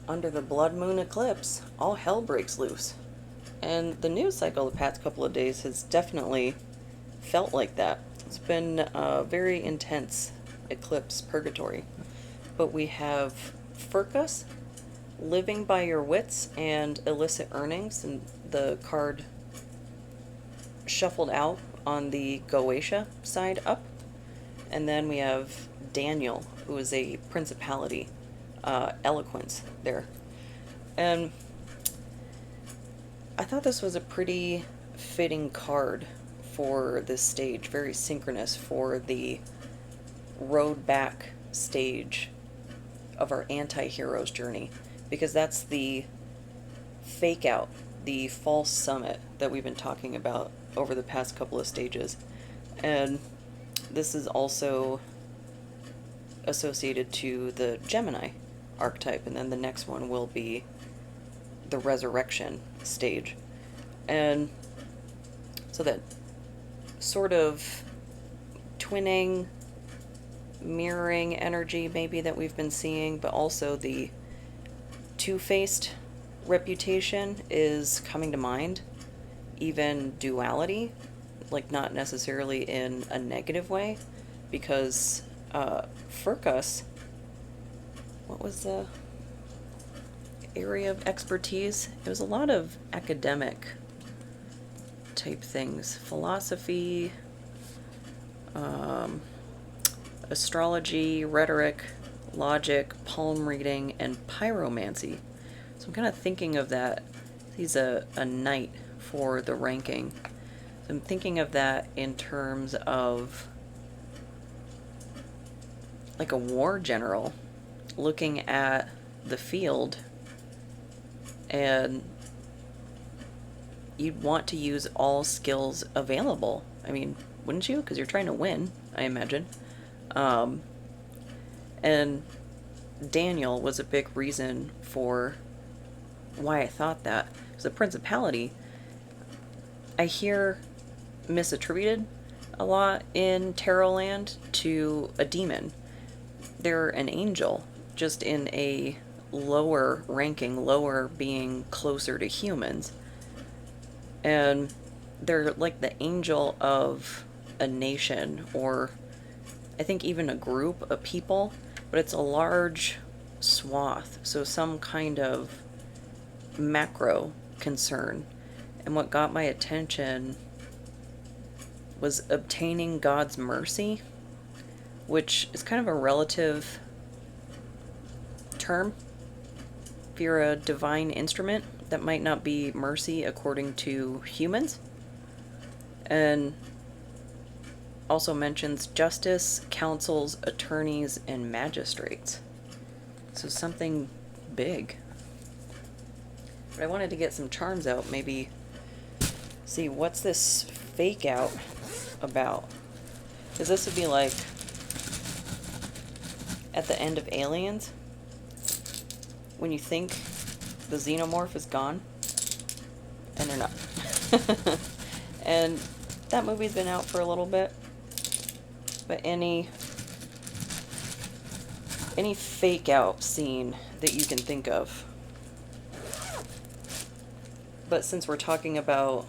Under the blood moon eclipse, all hell breaks loose. And the news cycle the past couple of days has definitely felt like that. It's been a very intense eclipse purgatory. But we have Furcus, living by your wits and illicit earnings, and the card shuffled out on the Goetia side up. And then we have Daniel, who is a principality, eloquence there. And I thought this was a pretty fitting card for this stage, very synchronous for the road back stage of our anti-hero's journey, because that's the fake out, the false summit that we've been talking about over the past couple of stages. And this is also associated to the Gemini archetype, and then the next one will be the resurrection stage. And so that sort of twinning, mirroring energy maybe that we've been seeing, but also the two-faced reputation is coming to mind. Even duality, like not necessarily in a negative way, because Furcus, what was the area of expertise? It was a lot of academic type things. Philosophy, astrology, rhetoric, logic, palm reading, and pyromancy. So I'm kind of thinking of that. He's a knight for the ranking. So I'm thinking of that in terms of like a war general looking at the field, and you'd want to use all skills available. I mean, wouldn't you? Because you're trying to win, I imagine. And Daniel was a big reason for why I thought that. Because the principality, I hear misattributed a lot in Tarot land to a demon. They're an angel, just in a lower ranking, lower being closer to humans. And they're like the angel of a nation, or I think even a group of people, but it's a large swath, so some kind of macro concern. And what got my attention was obtaining God's mercy, which is kind of a relative term. If you're a divine instrument, that might not be mercy according to humans. And also mentions justice, councils, attorneys, and magistrates. So something big. But I wanted to get some charms out, maybe see what's this fake out about. Because this would be like at the end of Aliens, when you think the xenomorph is gone, and they're not. And that movie's been out for a little bit, but any fake out scene that you can think of. But since we're talking about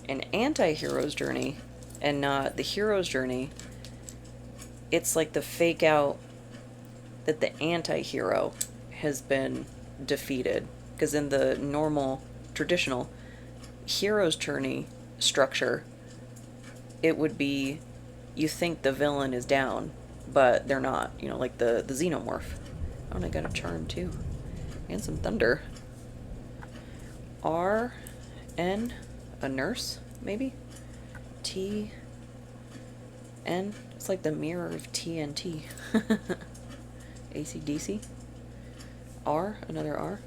an anti-hero's journey and not the hero's journey, it's like the fake out that the anti-hero has been defeated. Because in the normal, traditional hero's journey structure, it would be you think the villain is down, but they're not. You know, like the xenomorph. Oh, and I got a charm too. And some thunder. R-N, a nurse, maybe? T-N, it's like the mirror of TNT. AC/DC. R, another R.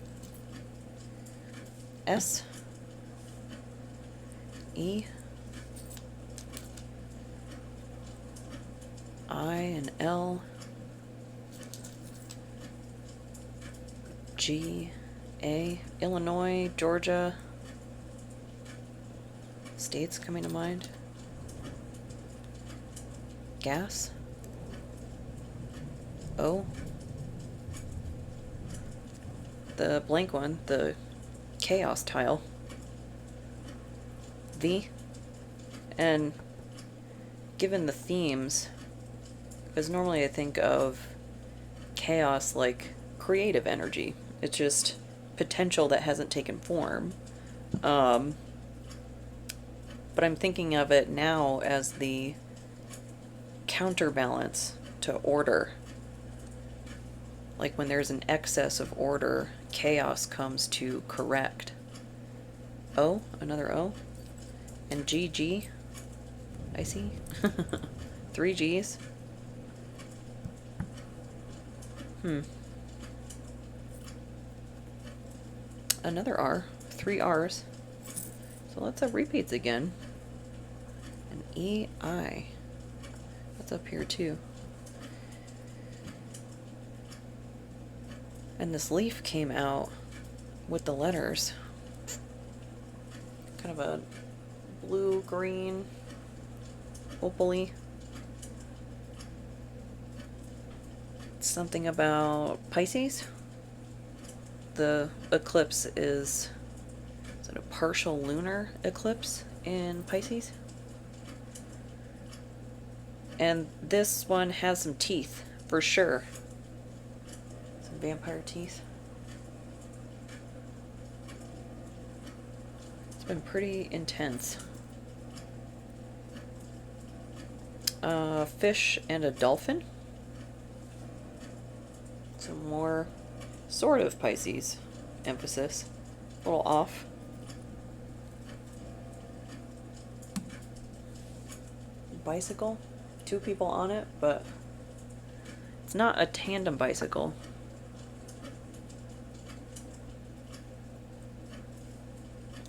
S. E. I and L. G. A. Illinois, Georgia. States coming to mind. Gas. O. the blank one, the chaos tile. V. And given the themes, because normally I think of chaos like creative energy. It's just potential that hasn't taken form. But I'm thinking of it now as the counterbalance to order. Like when there's an excess of order, chaos comes to correct. O, another O. And GG, I see. 3 Gs. Another R. 3 R's. So let's have repeats again. An EI. That's up here too. And this leaf came out with the letters. Kind of a blue-green, opal-y. Something about Pisces. The eclipse is it a partial lunar eclipse in Pisces? And this one has some teeth, for sure. Some vampire teeth. It's been pretty intense. Fish and a dolphin. Some more sort of Pisces emphasis. A little off. Bicycle. 2 people on it, but it's not a tandem bicycle.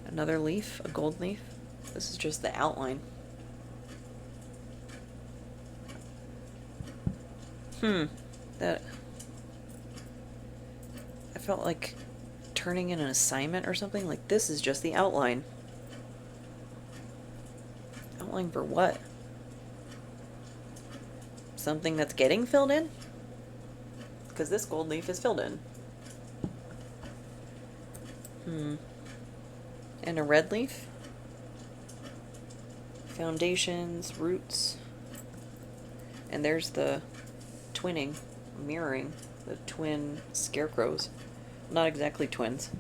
Another leaf, a gold leaf. This is just the outline. That I felt like turning in an assignment or something. Like, this is just the outline. Outline for what? Something that's getting filled in? Because this gold leaf is filled in. And a red leaf. Foundations, roots. And there's the twinning, mirroring, the twin scarecrows. Not exactly twins.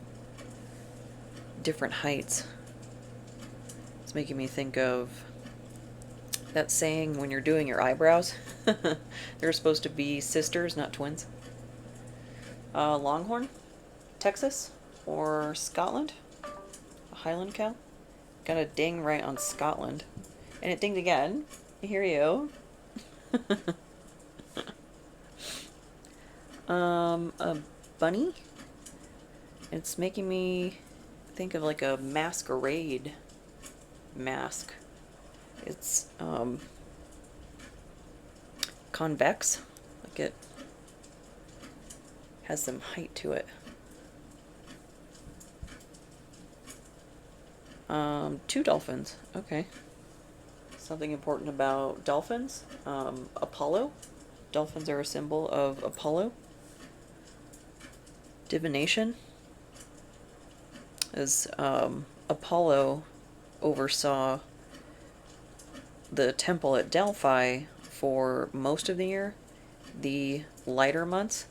Different heights. It's making me think of that saying when you're doing your eyebrows. They're supposed to be sisters, not twins. Longhorn, Texas, or Scotland. A Highland cow. Got a ding right on Scotland. And it dinged again. I hear you. A bunny? It's making me think of like a masquerade mask. It's, convex. Like it has some height to it. 2 dolphins. Okay. Something important about dolphins. Apollo. Dolphins are a symbol of Apollo. Divination. As Apollo oversaw the temple at Delphi for most of the year, the lighter months,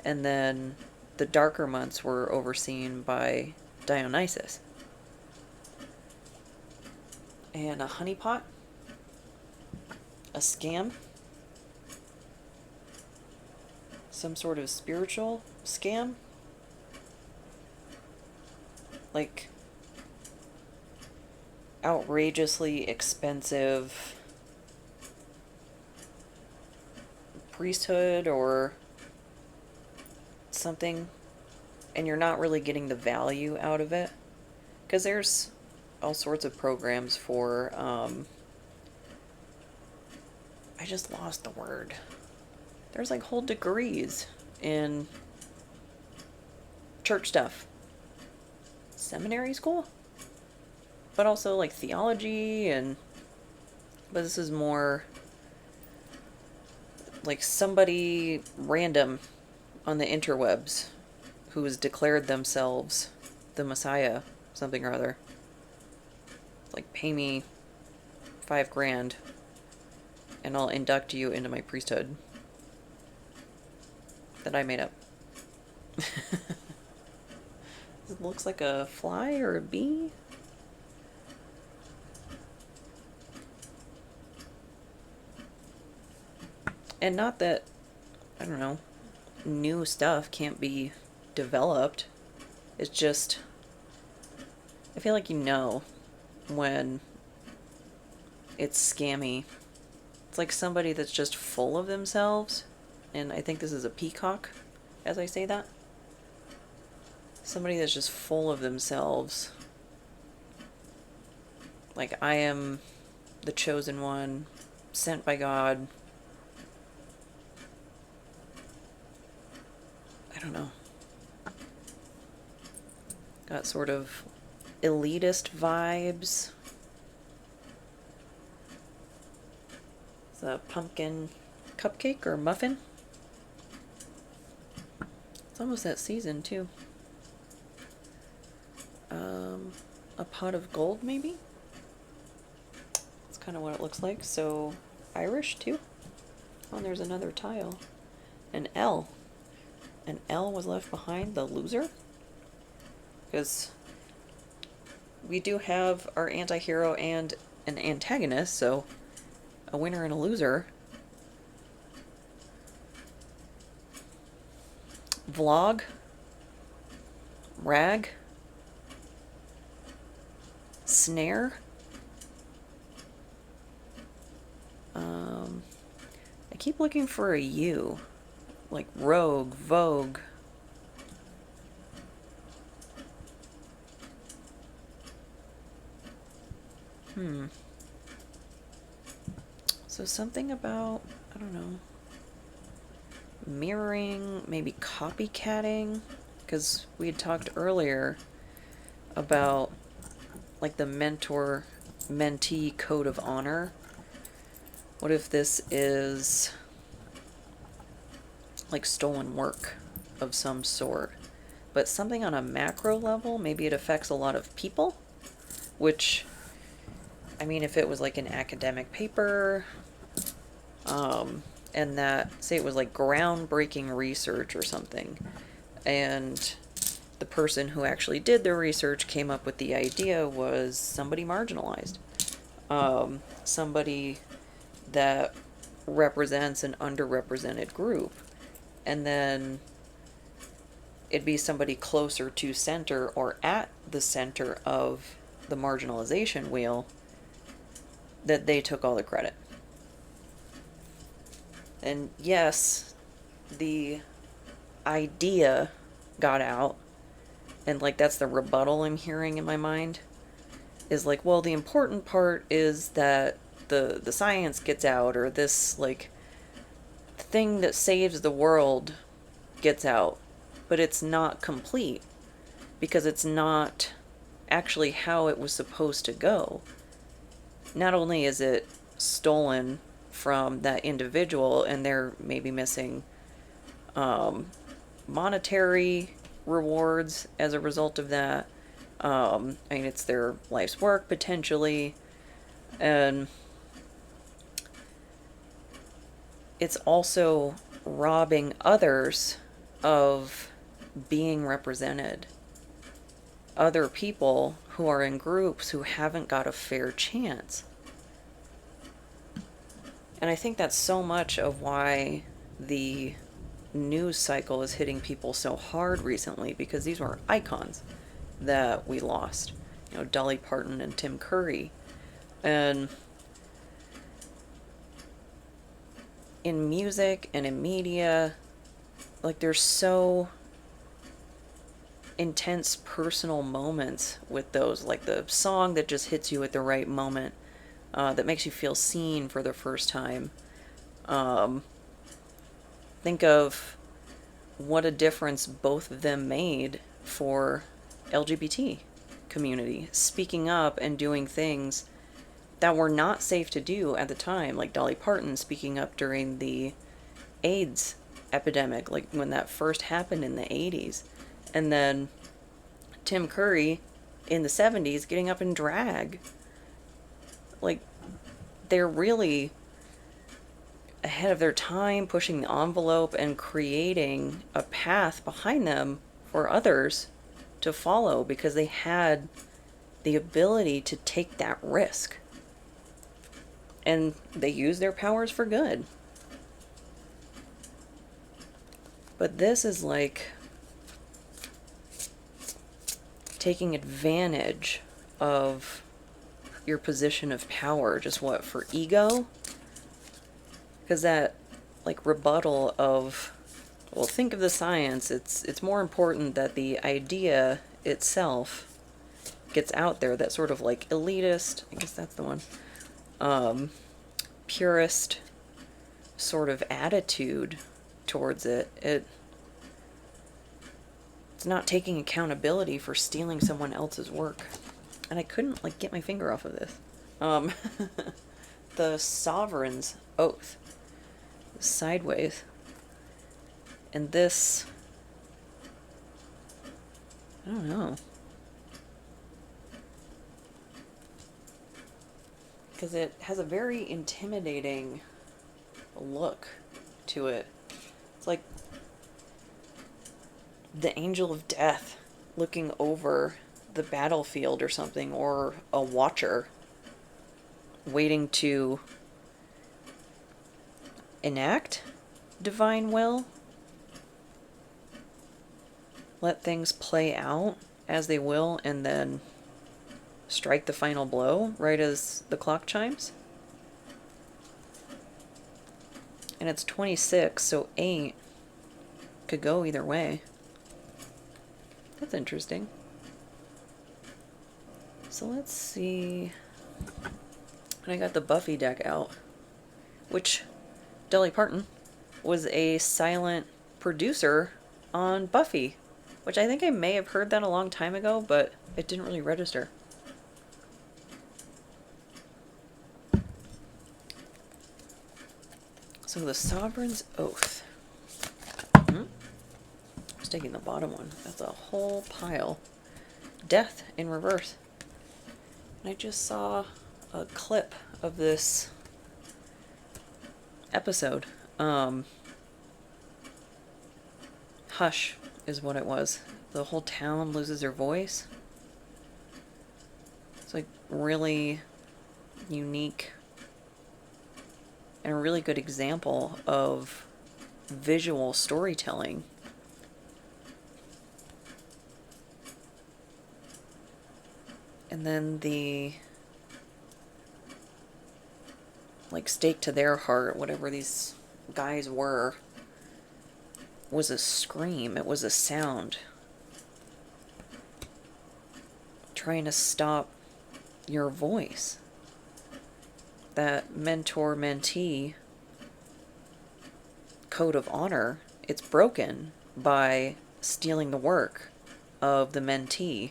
and then the darker months were overseen by Dionysus. And a honeypot, a scam, some sort of spiritual scam, like outrageously expensive priesthood or something, and you're not really getting the value out of it, because there's all sorts of programs for I just lost the word. There's like whole degrees in church stuff. Seminary school? But also like theology but this is more like somebody random on the interwebs who has declared themselves the Messiah, something or other. Like, pay me $5,000 and I'll induct you into my priesthood that I made up. It looks like a fly or a bee. And not that, I don't know, new stuff can't be developed. It's just, I feel like you know when it's scammy. It's like somebody that's just full of themselves. And I think this is a peacock as I say that. Somebody that's just full of themselves. Like, I am the chosen one, sent by God. I don't know. Got sort of elitist vibes. It's a pumpkin cupcake or muffin. It's almost that season, too. A pot of gold, maybe? That's kind of what it looks like. So, Irish, too. Oh, and there's another tile. An L. An L was left behind, the loser? Because we do have our anti-hero and an antagonist, so a winner and a loser. Vlog. Rag. Snare. I keep looking for a U. Like rogue, vogue. So something about, I don't know, mirroring, maybe copycatting, because we had talked earlier about like the mentor-mentee code of honor. What if this is like stolen work of some sort, but something on a macro level? Maybe it affects a lot of people, which, I mean, if it was like an academic paper, and that, say it was like groundbreaking research or something, and the person who actually did the research came up with the idea was somebody marginalized, somebody that represents an underrepresented group, and then it'd be somebody closer to center or at the center of the marginalization wheel, that they took all the credit. And yes, the idea got out, and like that's the rebuttal I'm hearing in my mind, is like, well, the important part is that the science gets out, or this like thing that saves the world gets out, but it's not complete because it's not actually how it was supposed to go. Not only is it stolen from that individual, and they're maybe missing monetary rewards as a result of that. I mean, it's their life's work potentially, and it's also robbing others of being represented. Other people who are in groups who haven't got a fair chance. And I think that's so much of why the news cycle is hitting people so hard recently, because these were icons that we lost. You know, Dolly Parton and Tim Curry. And in music and in media, like, there's so intense personal moments with those, like the song that just hits you at the right moment, that makes you feel seen for the first time. Think of what a difference both of them made for LGBT community, speaking up and doing things that were not safe to do at the time, like Dolly Parton speaking up during the AIDS epidemic, like when that first happened in the 80s, And then Tim Curry in the 70s getting up in drag. Like, they're really ahead of their time, pushing the envelope and creating a path behind them for others to follow because they had the ability to take that risk. And they use their powers for good. But this is like taking advantage of your position of power. Just what, for ego? Because that, like, rebuttal of, well, think of the science. It's more important that the idea itself gets out there. That sort of, like, elitist, I guess that's the one, purist sort of attitude towards it. It's not taking accountability for stealing someone else's work. And I couldn't, like, get my finger off of this. The Sovereign's Oath. Sideways. And this, I don't know. Because it has a very intimidating look to it. It's like the angel of death looking over the battlefield or something, or a watcher waiting to enact divine will. Let things play out as they will, and then strike the final blow right as the clock chimes. And it's 26, so 8 could go either way. That's interesting. So let's see. And I got the Buffy deck out, which Dolly Parton was a silent producer on Buffy, which I think I may have heard that a long time ago, but it didn't really register. So the Sovereign's Oath. I was taking the bottom one. That's a whole pile. Death in reverse. And I just saw a clip of this episode. Hush is what it was. The whole town loses their voice. It's like really unique and a really good example of visual storytelling. And then the, like, stake to their heart, whatever these guys were, was a scream. It was a sound. Trying to stop your voice. That mentor-mentee code of honor, it's broken by stealing the work of the mentee.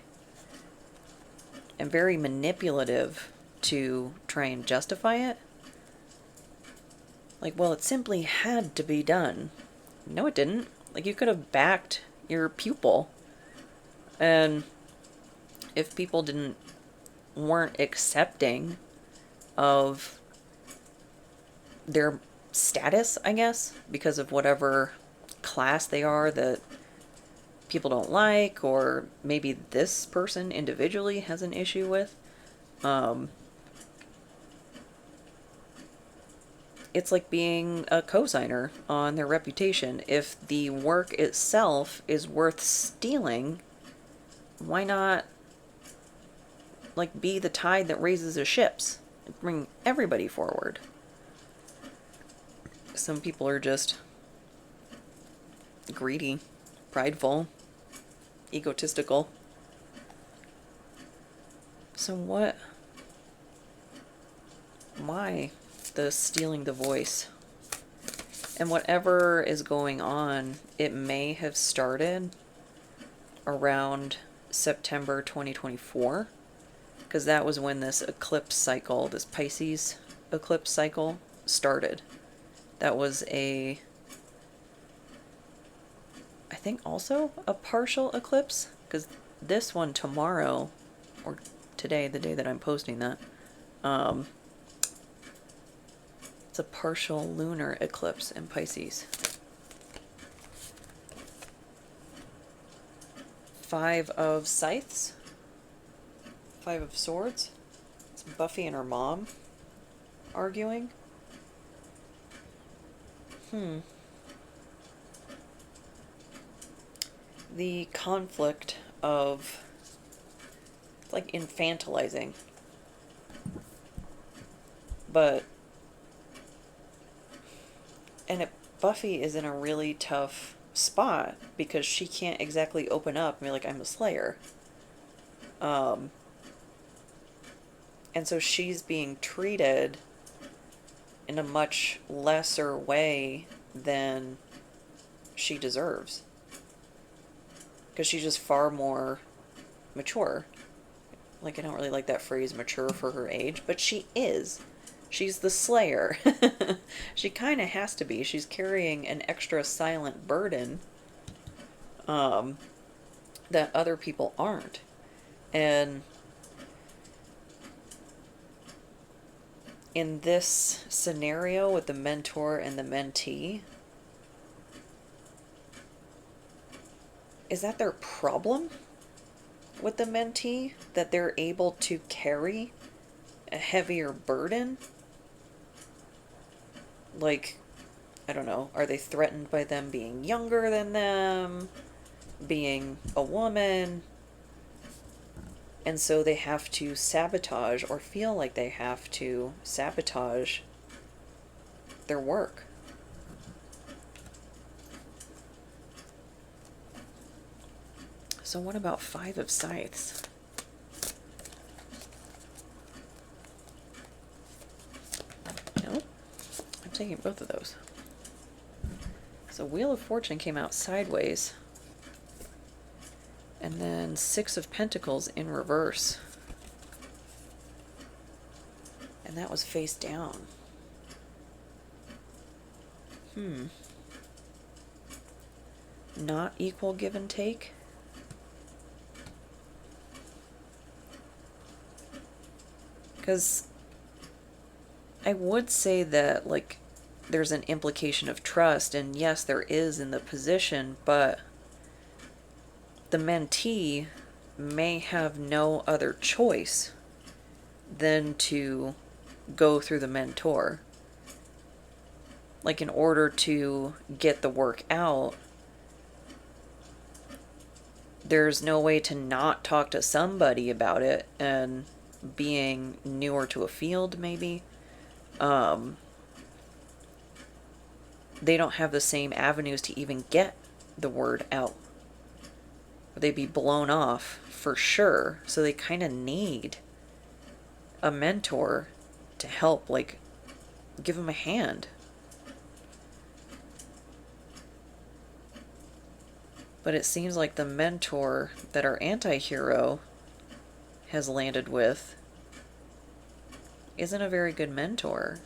And very manipulative to try and justify it. Like, well, it simply had to be done. No, it didn't. Like, you could have backed your pupil. And if people weren't accepting of their status, I guess, because of whatever class they are that people don't like, or maybe this person individually has an issue with, it's like being a cosigner on their reputation. If the work itself is worth stealing, why not, like, be the tide that raises the ships? Bring everybody forward. Some people are just greedy, prideful, egotistical. So why the stealing the voice? And whatever is going on, it may have started around September 2024, because that was when this eclipse cycle, this Pisces eclipse cycle, started. That was I think also a partial eclipse, because this one tomorrow, or today, the day that I'm posting that, it's a partial lunar eclipse in Pisces. 5 of Scythes. 5 of Swords. It's Buffy and her mom arguing. The conflict of, like, infantilizing. But, and Buffy is in a really tough spot because she can't exactly open up and be like, I'm a slayer. And so she's being treated in a much lesser way than she deserves. Because she's just far more mature. Like, I don't really like that phrase, mature for her age, but she is. She's the slayer. She kind of has to be. She's carrying an extra silent burden that other people aren't. And in this scenario with the mentor and the mentee, is that their problem with the mentee? That they're able to carry a heavier burden? Like, I don't know, are they threatened by them being younger than them? Being a woman? And so they have to sabotage, or feel like they have to sabotage their work. So what about 5 of Scythes? No, I'm taking both of those. So Wheel of Fortune came out sideways. And then 6 of Pentacles in reverse. And that was face down. Not equal give and take. Because I would say that, like, there's an implication of trust, and yes, there is in the position, but the mentee may have no other choice than to go through the mentor. Like, in order to get the work out, there's no way to not talk to somebody about it, and being newer to a field, maybe, they don't have the same avenues to even get the word out. They'd be blown off for sure. So they kind of need a mentor to help, like, give them a hand. But it seems like the mentor that our anti-hero has landed with isn't a very good mentor.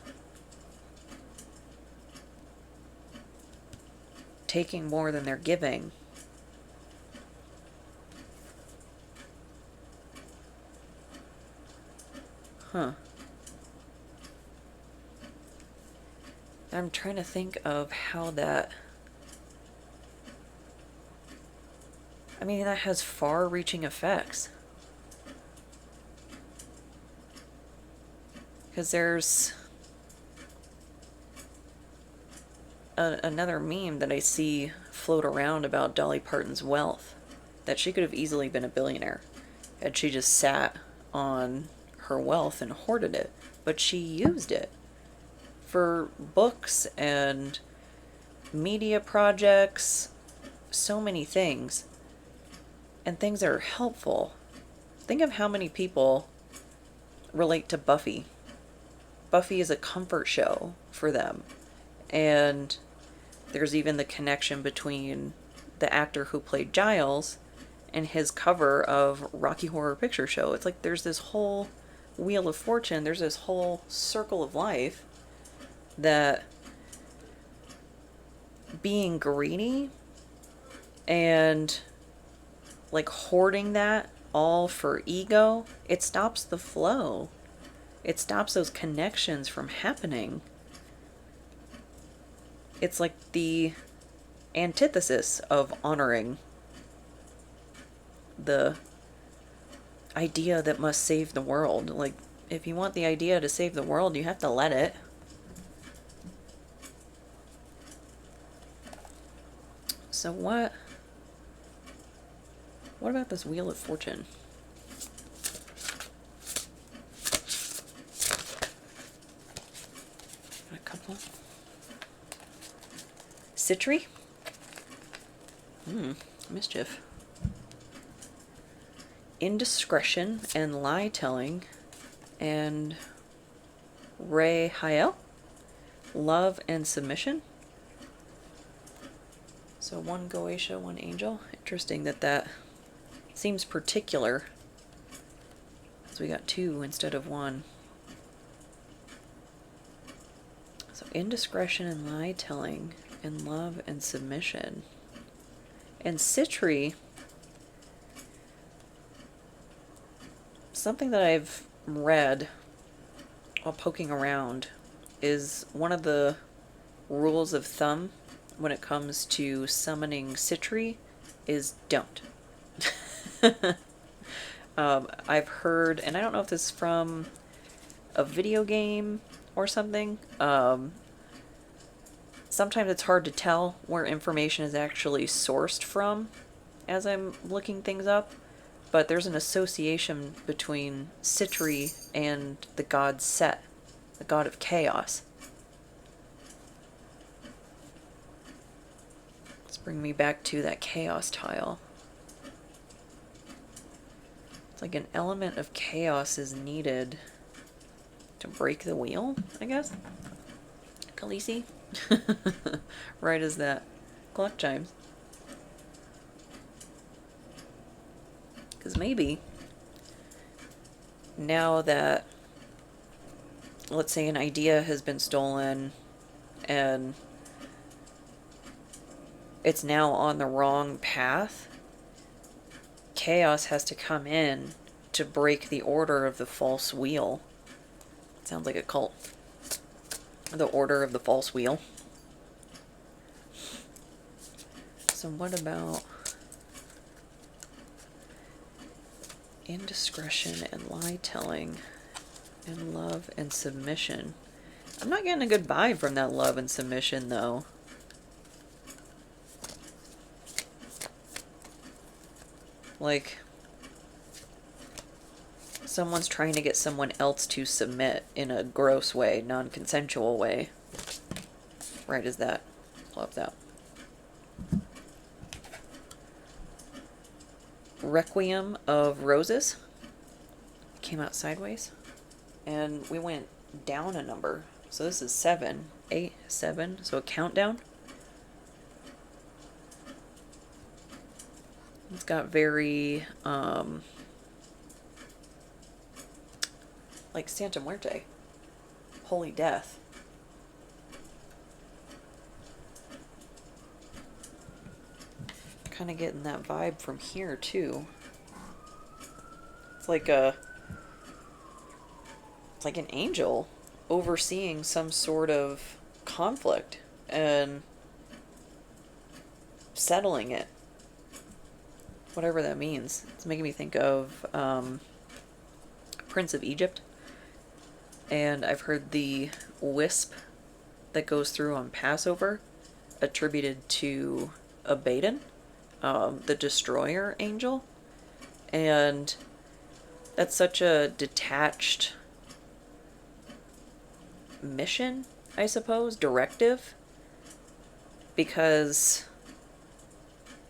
Taking more than they're giving. I'm trying to think of how that... I mean, that has far-reaching effects. Because there's another meme that I see float around about Dolly Parton's wealth. That she could have easily been a billionaire had she just sat on her wealth and hoarded it. But she used it for books and media projects, so many things. And things that are helpful. Think of how many people relate to Buffy. Buffy is a comfort show for them. And there's even the connection between the actor who played Giles and his cover of Rocky Horror Picture Show. It's like there's this whole Wheel of Fortune, there's this whole circle of life that being greedy And like hoarding that all for ego, it stops the flow. It stops those connections from happening. It's like the antithesis of honoring the idea that must save the world. Like, if you want the idea to save the world, you have to let it. So what about this Wheel of Fortune? A couple. Citry? Mischief. Indiscretion and lie-telling. And Ray love and submission. So one Goetia, one angel. Interesting that seems particular. So we got two instead of one. So indiscretion and lie-telling, and love and submission. And Citry, something that I've read while poking around, is one of the rules of thumb when it comes to summoning Citry is don't. I've heard, and I don't know if this is from a video game or something, sometimes it's hard to tell where information is actually sourced from as I'm looking things up, but there's an association between Citry and the god Set, the god of chaos. Let's bring me back to that chaos tile. It's like an element of chaos is needed to break the wheel, I guess. Khaleesi. Right as that clock chimes. Because maybe now that, let's say, an idea has been stolen and it's now on the wrong path, chaos has to come in to break the order of the false wheel. It sounds like a cult. The order of the false wheel. So what about indiscretion and lie-telling and love and submission? I'm not getting a good vibe from that love and submission, though. Like, someone's trying to get someone else to submit in a gross way, non-consensual way. Right as that plops out. Requiem of Roses came out sideways, and we went down a number. So this is 7, 8, 7. So a countdown. It's got very like Santa Muerte, Holy Death. Kind of getting that vibe from here too. It's like an angel overseeing some sort of conflict and settling it. Whatever that means. It's making me think of Prince of Egypt. And I've heard the wisp that goes through on Passover attributed to Abaddon, the destroyer angel. And that's such a detached mission, I suppose, directive. Because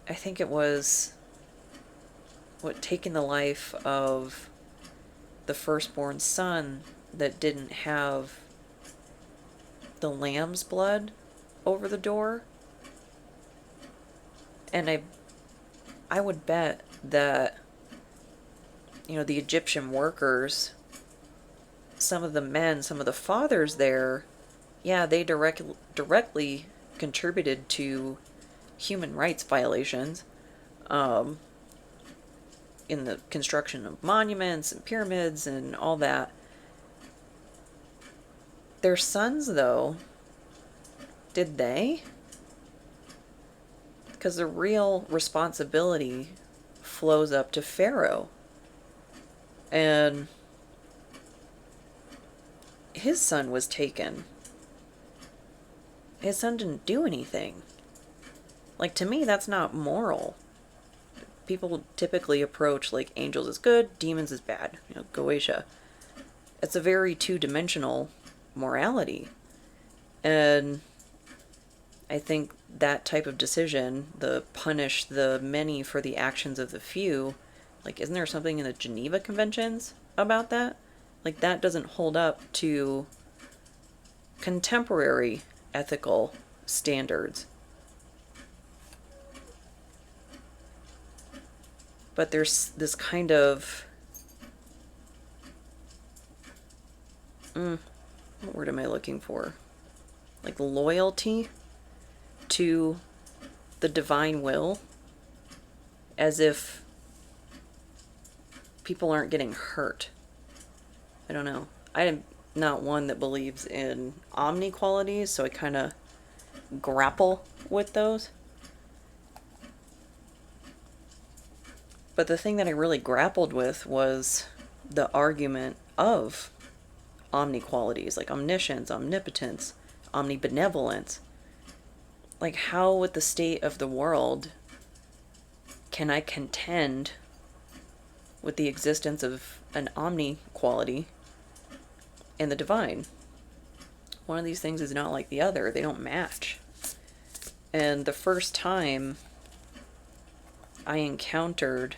I think it was taking the life of the firstborn son that didn't have the lamb's blood over the door. And I would bet that, the Egyptian workers, some of the men, some of the fathers there, yeah, they directly contributed to human rights violations in the construction of monuments and pyramids and all that. Their sons, though, did they? Because the real responsibility flows up to Pharaoh. And his son was taken. His son didn't do anything. Like, to me, that's not moral. People typically approach, like, angels is good, demons is bad. You know, Goetia. It's a very two-dimensional morality. And I think that type of decision, the punish the many for the actions of the few, like, isn't there something in the Geneva Conventions about that? Like, that doesn't hold up to contemporary ethical standards. But there's this kind of... what word am I looking for? Like, loyalty to the divine will, as if people aren't getting hurt. I don't know. I'm not one that believes in omni-qualities, so I kind of grapple with those. But the thing that I really grappled with was the argument of omni-qualities, like omniscience, omnipotence, omnibenevolence. Like, how with the state of the world can I contend with the existence of an omni-quality and the divine? One of these things is not like the other. They don't match. And the first time I encountered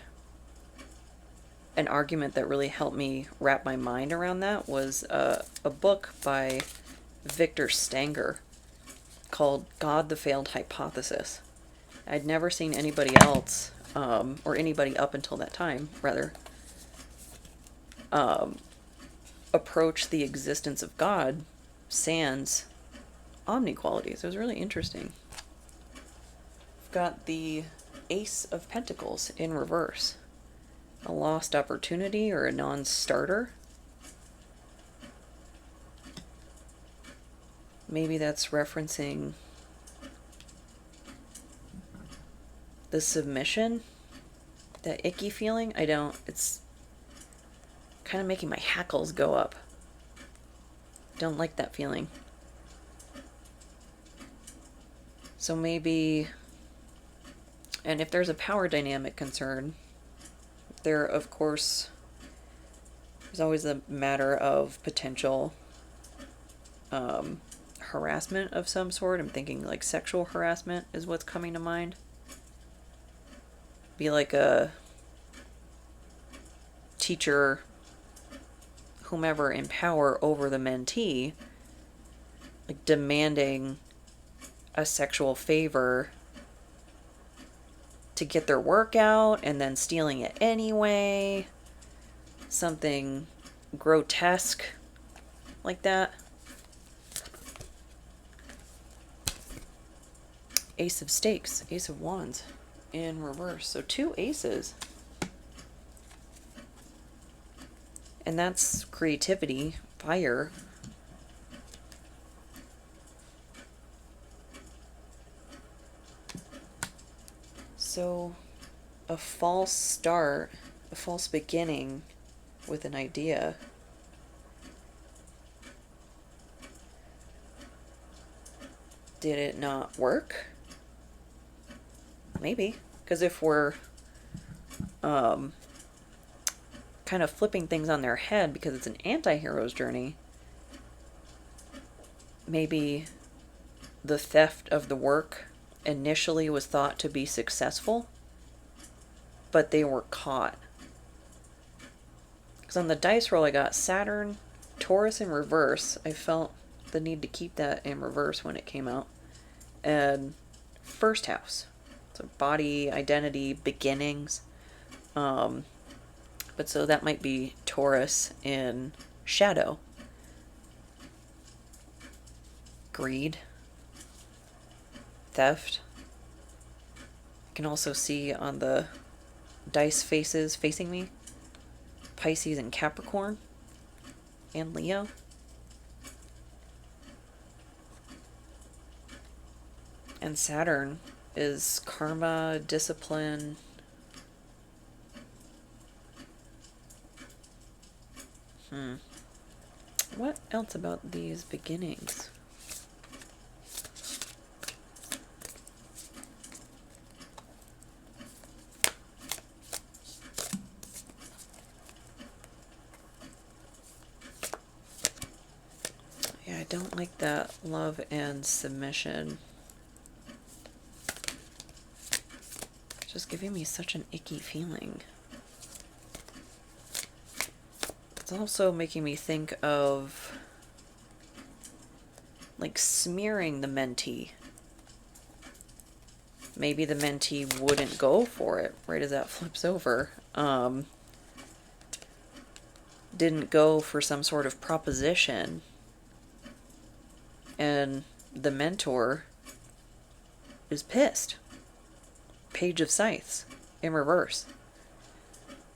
an argument that really helped me wrap my mind around that was a book by Victor Stenger called God the Failed Hypothesis. I'd never seen anybody else, or anybody up until that time, rather, approach the existence of God sans omni-qualities. It was really interesting. I've got the Ace of Pentacles in reverse. A lost opportunity or a non-starter. Maybe that's referencing the submission, that icky feeling. It's kind of making my hackles go up. Don't like that feeling. So maybe, and if there's a power dynamic concern, there, of course, is always a matter of potential harassment of some sort. I'm thinking like sexual harassment is what's coming to mind. Be like a teacher, whomever in power over the mentee, like demanding a sexual favor to get their work out and then stealing it anyway. Something grotesque like that. Ace of Stakes, Ace of Wands in reverse. So 2 aces. And that's creativity, fire. So a false start, a false beginning with an idea. Did it not work? Maybe. Because if we're kind of flipping things on their head because it's an anti-hero's journey, maybe the theft of the work initially was thought to be successful, but they were caught. Because on the dice roll I got Saturn, Taurus in reverse. I felt the need to keep that in reverse when it came out. And first house. So body, identity, beginnings. But so that might be Taurus in shadow. Greed. Theft. can also see on the dice faces facing me, Pisces and Capricorn and Leo. And Saturn is karma, discipline. What else about these beginnings? Yeah, I don't like that love and submission. It's just giving me such an icky feeling. It's also making me think of like smearing the mentee. Maybe the mentee wouldn't go for it right as that flips over. Didn't go for some sort of proposition. And the mentor is pissed. Page of Scythes in reverse.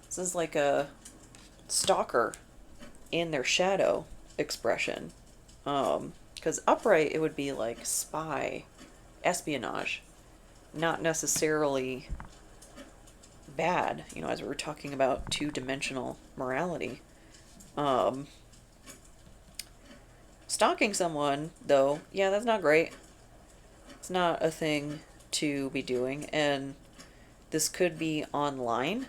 This is like a stalker in their shadow expression. Because upright, it would be like spy, espionage, not necessarily bad, you know, as we were talking about two-dimensional morality. Stalking someone, though, yeah, that's not great. It's not a thing to be doing, and this could be online.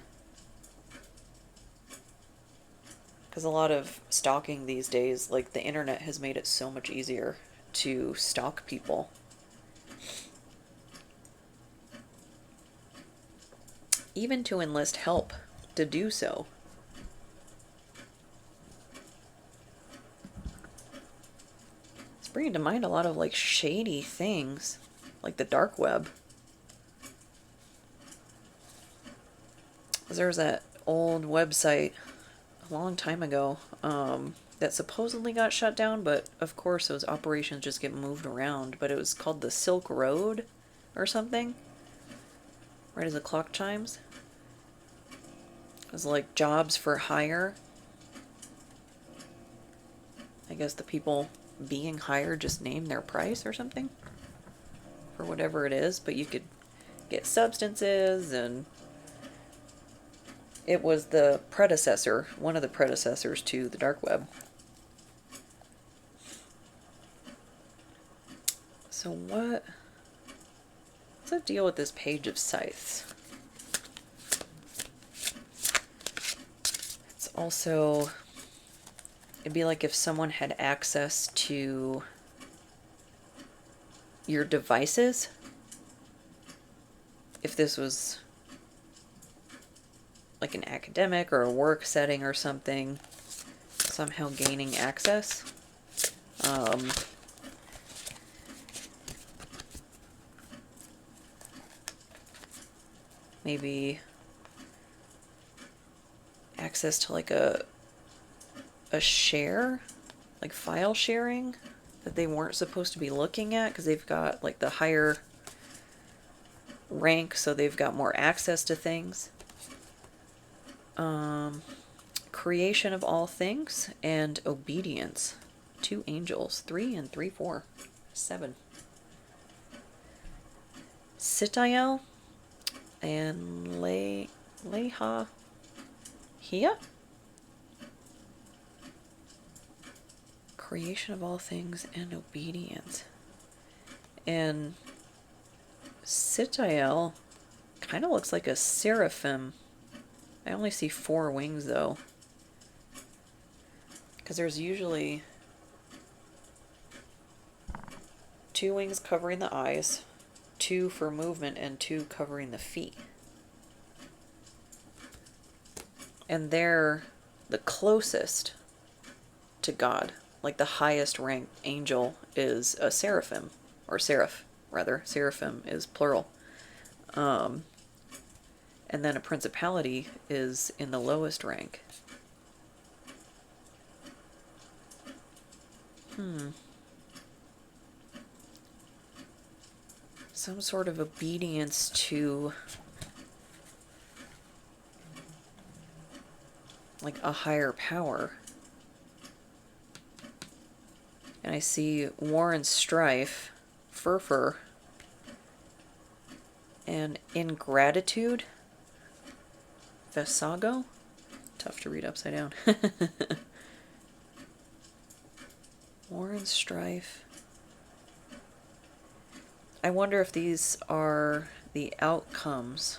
Because a lot of stalking these days, like the internet has made it so much easier to stalk people. Even to enlist help to do so. It's bringing to mind a lot of like shady things, like the dark web. There's that old website a long time ago that supposedly got shut down, but of course those operations just get moved around. But it was called the Silk Road or something, right as the clock chimes. It was like jobs for hire. I guess the people being hired just named their price or something for whatever it is, but you could get substances, and it was the predecessor, one of the predecessors to the dark web. So what's the deal with this Page of Scythes? It's also, it'd be like if someone had access to your devices. If this was like an academic or a work setting or something, somehow gaining access. Maybe access to like a share, like file sharing that they weren't supposed to be looking at because they've got like the higher rank, so they've got more access to things. Creation of all things and obedience. 2 angels, 3 and 3, 4, 7. Sitael and Leha Hia. Creation of all things and obedience. And Sitael kind of looks like a seraphim. I only see 4 wings though, because there's usually 2 wings covering the eyes, 2 for movement, and 2 covering the feet. And they're the closest to God. Like the highest ranked angel is a seraphim, or seraph, rather. Seraphim is plural. And then a principality is in the lowest rank. some sort of obedience to like a higher power. And I see war and strife, fur, and ingratitude, Vesago. Tough to read upside down. War and strife. I wonder if these are the outcomes.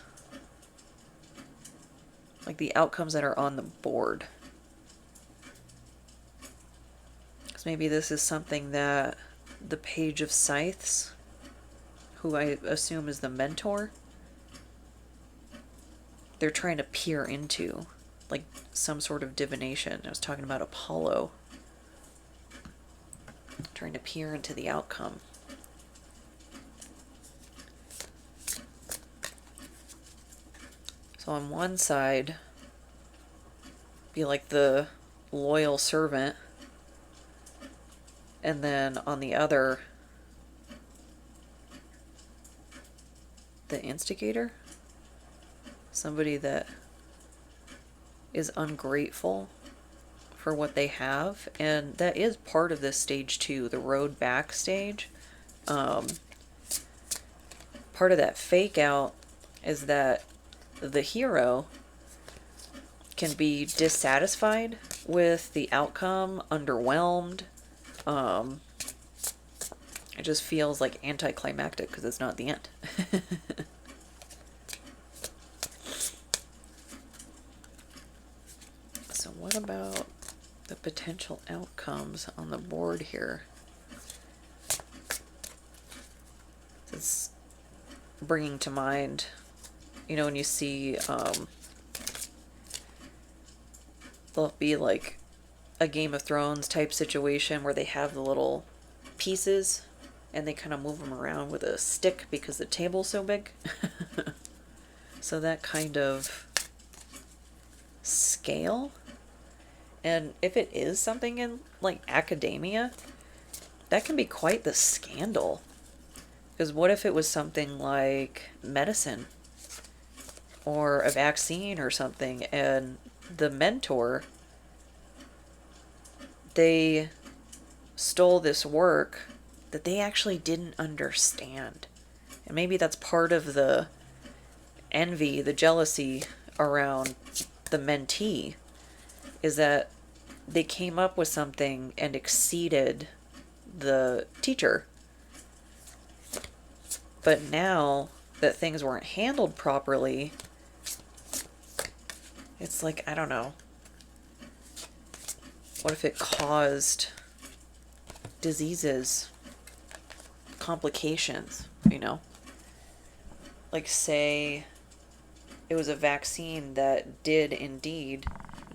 Like the outcomes that are on the board. Because maybe this is something that the Page of Scythes, who I assume is the mentor, they're trying to peer into. Like some sort of divination. I was talking about Apollo. Trying to peer into the outcome. So on one side, be like the loyal servant, and then on the other, the instigator? Somebody that is ungrateful for what they have, and that is part of this stage 2, the road back stage. Part of that fake out is that the hero can be dissatisfied with the outcome, underwhelmed. It just feels like anticlimactic because it's not the end. So what about the potential outcomes on the board here? It's bringing to mind, you know, when you see, there'll be like a Game of Thrones type situation where they have the little pieces and they kind of move them around with a stick because the table's so big. So that kind of scale. And if it is something in like academia, that can be quite the scandal. Because what if it was something like medicine or a vaccine or something, and the mentor, they stole this work that they actually didn't understand. And maybe that's part of the envy, the jealousy around the mentee, is that they came up with something and exceeded the teacher. But now that things weren't handled properly, it's like, I don't know. What if it caused diseases, complications, you know? Like, say it was a vaccine that did indeed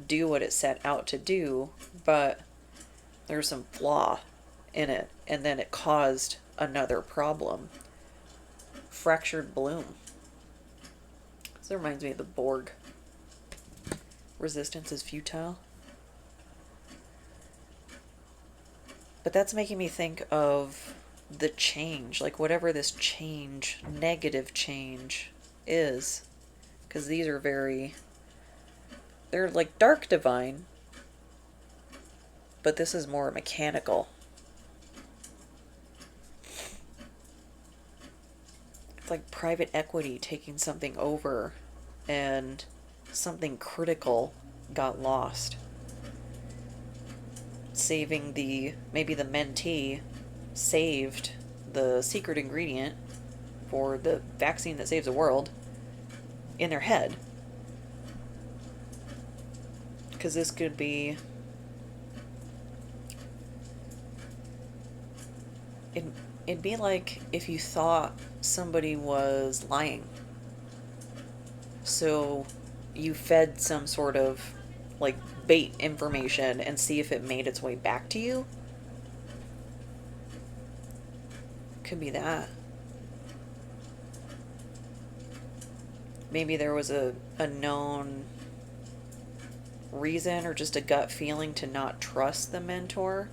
do what it set out to do, but there's some flaw in it, and then it caused another problem. Fractured bloom. This reminds me of the Borg. Resistance is futile. But that's making me think of the change, like whatever this change, negative change is. Because these are they're like dark divine, but this is more mechanical. It's like private equity taking something over and something critical got lost. Saving maybe the mentee saved the secret ingredient for the vaccine that saves the world in their head. Because this could be... It'd be like if you thought somebody was lying. So you fed some sort of like bait information and see if it made its way back to you. Could be that. Maybe there was a known reason or just a gut feeling to not trust the mentor.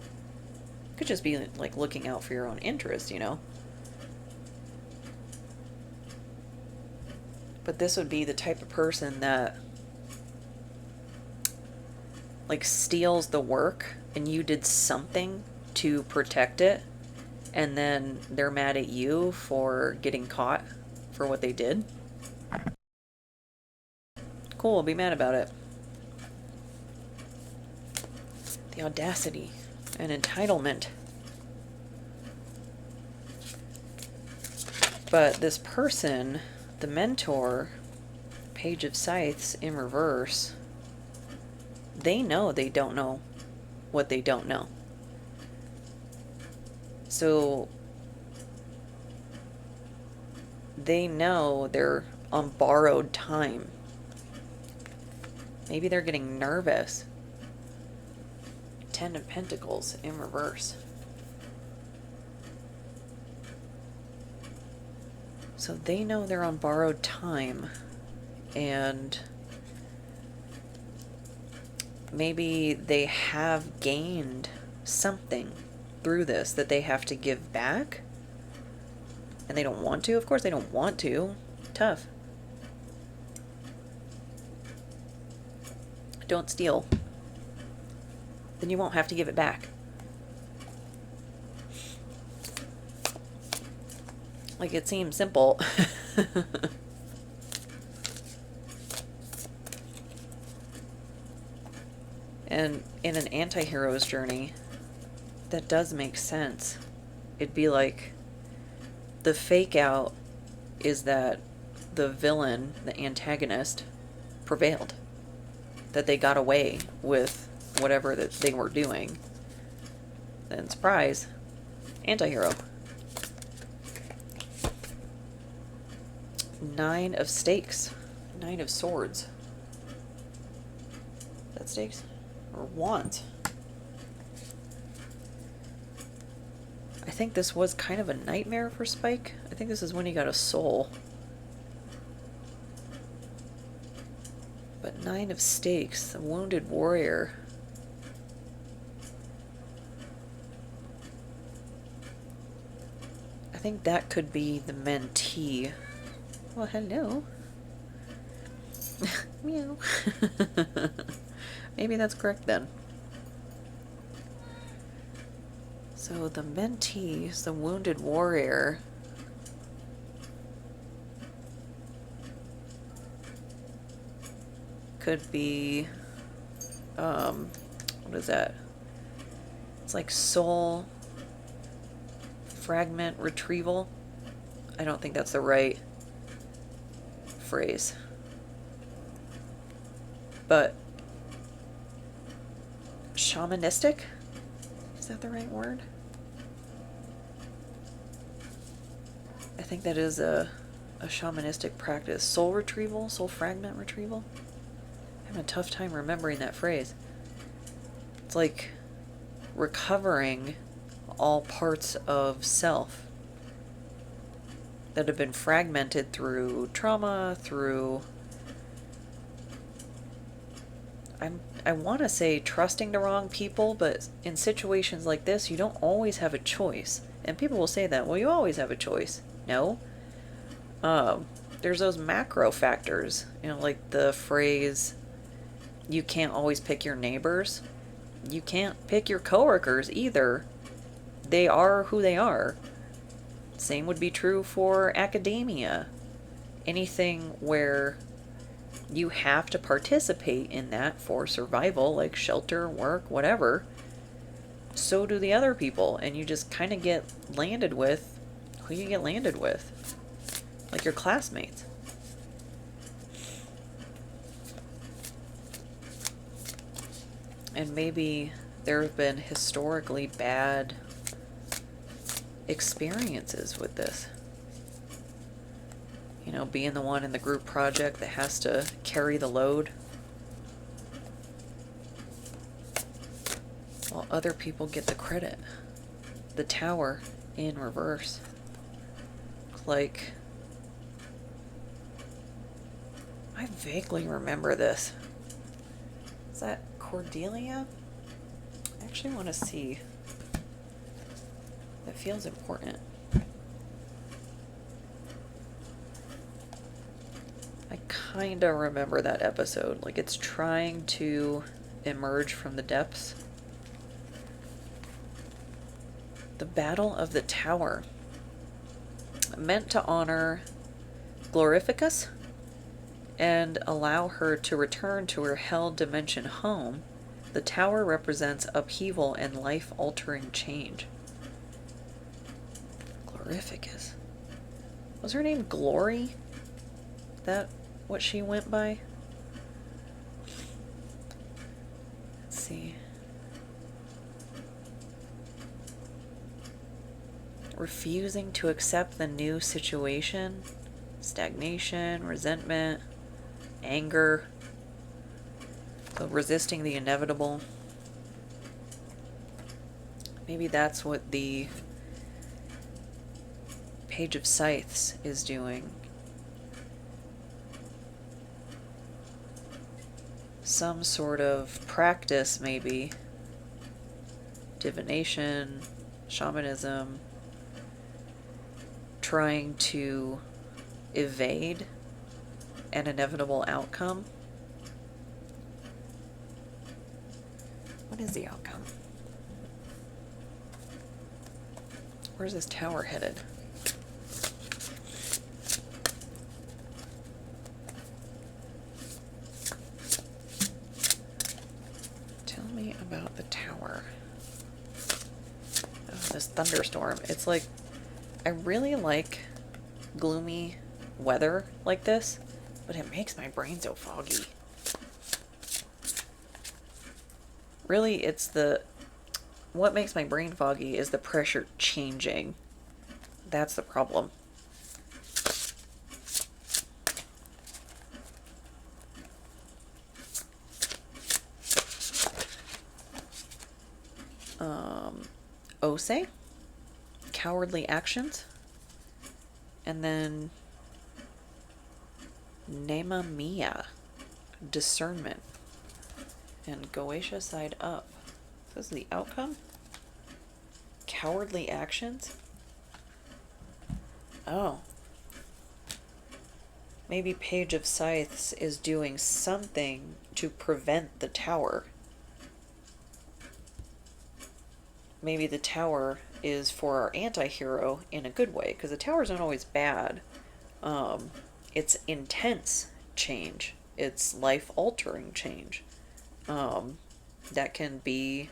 Could just be like looking out for your own interest, you know. But this would be the type of person that like steals the work and you did something to protect it, and then they're mad at you for getting caught for what they did. Cool, be mad about it. The audacity and entitlement. But this person, the mentor, Page of Scythes in reverse, they know they don't know what they don't know. So they know they're on borrowed time. Maybe they're getting nervous. Ten of Pentacles in reverse. So they know they're on borrowed time, and maybe they have gained something through this that they have to give back, and they don't want to. Of course they don't want to. Tough. Don't steal. Then you won't have to give it back. Like, it seems simple. And in an anti-hero's journey, that does make sense. It'd be like the fake out is that the villain, the antagonist, prevailed. That they got away with whatever that they were doing. Then surprise, anti-hero. Nine of Stakes. Nine of Swords. Is that stakes? Or want? I think this was kind of a nightmare for Spike. I think this is when he got a soul. But Nine of Stakes, the Wounded Warrior. I think that could be the mentee. Well, hello. Meow. Maybe that's correct then. So the mentee is the Wounded Warrior. Could be, what is that? It's like soul fragment retrieval. I don't think that's the right phrase. But shamanistic? Is that the right word? I think that is a shamanistic practice. Soul retrieval? Soul fragment retrieval? I'm having a tough time remembering that phrase. It's like recovering all parts of self that have been fragmented through trauma, through... I want to say trusting the wrong people, but in situations like this, you don't always have a choice. And people will say that, well, you always have a choice. No. There's those macro factors, you know, like the phrase, you can't always pick your neighbors. You can't pick your coworkers either. They are who they are. Same would be true for academia. Anything where you have to participate in that for survival, like shelter, work, whatever. So do the other people, and you just kind of get landed with who you get landed with. Like your classmates. And maybe there have been historically bad experiences with this. You know, being the one in the group project that has to carry the load while other people get the credit. The Tower in reverse. Like, I vaguely remember this. Is that Cordelia? I actually want to see. That feels important. kind of remember that episode. Like, it's trying to emerge from the depths. The Battle of the Tower. Meant to honor Glorificus and allow her to return to her hell dimension home, the tower represents upheaval and life-altering change. Glorificus. Was her name Glory? That what she went by? Let's see. Refusing to accept the new situation, stagnation, resentment, anger, so resisting the inevitable. Maybe that's what the Page of Scythes is doing. Some sort of practice, maybe. Divination, shamanism, trying to evade an inevitable outcome. What is the outcome? Where's this tower headed? Tell me about the tower. Oh, this thunderstorm. It's like, I really like gloomy weather like this, but it makes my brain so foggy. Really, what makes my brain foggy is the pressure changing. That's the problem. Ose, cowardly actions, and then Nema Mia, discernment, and Goetia side up. This is the outcome. Cowardly actions. Oh. Maybe Page of Scythes is doing something to prevent the tower. Maybe the tower is for our anti-hero in a good way, because the towers aren't always bad. It's intense change. It's life-altering change. That can be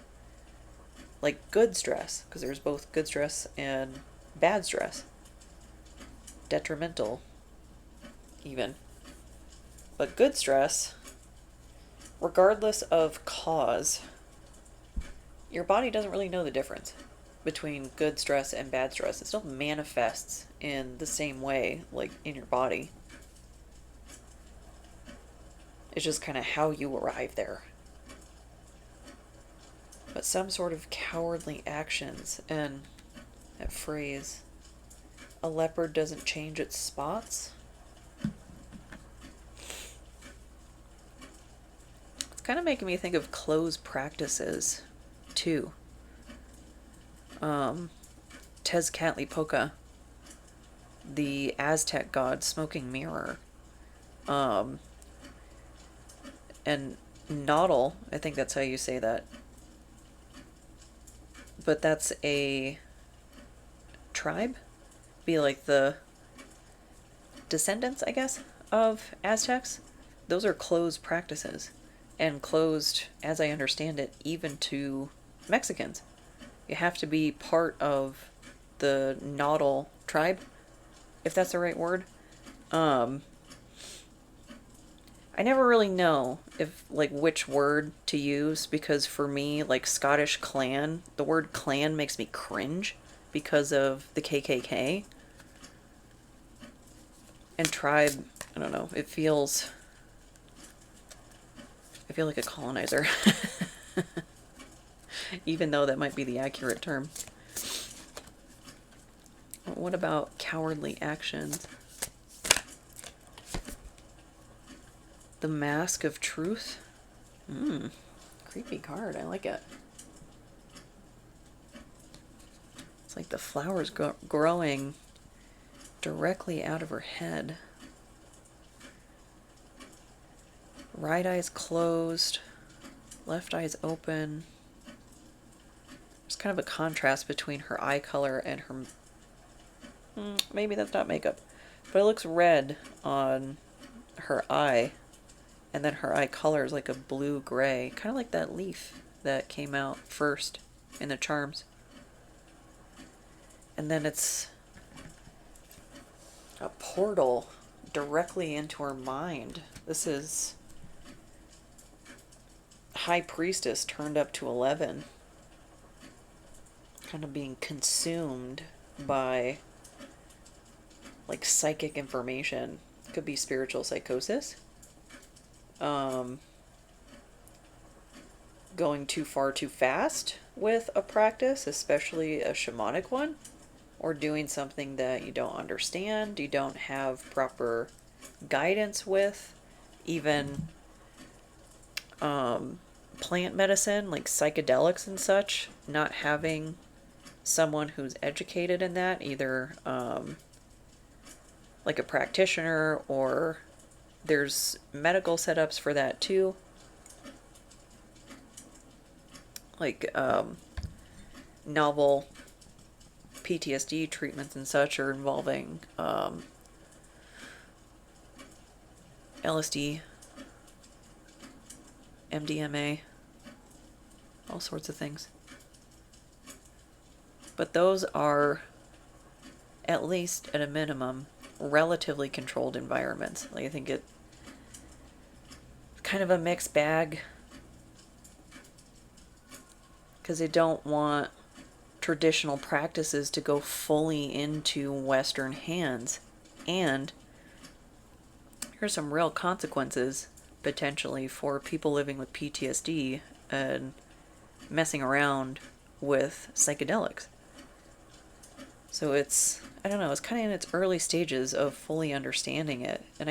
like good stress, because there's both good stress and bad stress. Detrimental, even. But good stress, regardless of cause, your body doesn't really know the difference between good stress and bad stress. It still manifests in the same way, like in your body. It's just kind of how you arrive there. But some sort of cowardly actions, and that phrase, a leopard doesn't change its spots. It's kind of making me think of closed practices, too. Tezcatlipoca, the Aztec god smoking mirror. And Nautl, I think that's how you say that. But that's a tribe? Be like the descendants, I guess, of Aztecs. Those are closed practices. And closed, as I understand it, even to Mexicans. You have to be part of the Nautl tribe, if that's the right word. I never really know if, like, which word to use, because for me, like, Scottish clan, the word clan makes me cringe because of the KKK. And tribe, I don't know, I feel like a colonizer. Even though that might be the accurate term. What about cowardly actions? The Mask of Truth? Creepy card. I like it. It's like the flowers growing directly out of her head. Right eye's closed, left eye's open. There's kind of a contrast between her eye color and her... maybe that's not makeup. But it looks red on her eye. And then her eye color is like a blue-gray. Kind of like that leaf that came out first in the charms. And then it's a portal directly into her mind. This is High Priestess turned up to 11. Kind of being consumed by like psychic information. Could be spiritual psychosis. Going too far too fast with a practice, especially a shamanic one, or doing something that you don't understand, you don't have proper guidance with, even plant medicine like psychedelics and such, not having someone who's educated in that, either like a practitioner, or there's medical setups for that too, like novel PTSD treatments and such are involving LSD, MDMA, all sorts of things. But those are, at least at a minimum, relatively controlled environments. Like, I think it's kind of a mixed bag, because they don't want traditional practices to go fully into Western hands. And here's some real consequences potentially for people living with PTSD and messing around with psychedelics. So it's, I don't know, it's kind of in its early stages of fully understanding it. And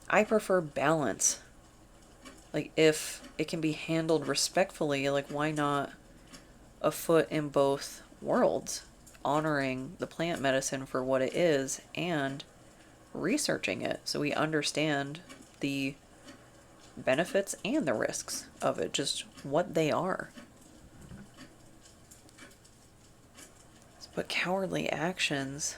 I prefer balance. Like, if it can be handled respectfully, like, why not a foot in both worlds? Honoring the plant medicine for what it is and researching it so we understand the benefits and the risks of it, just what they are. But cowardly actions...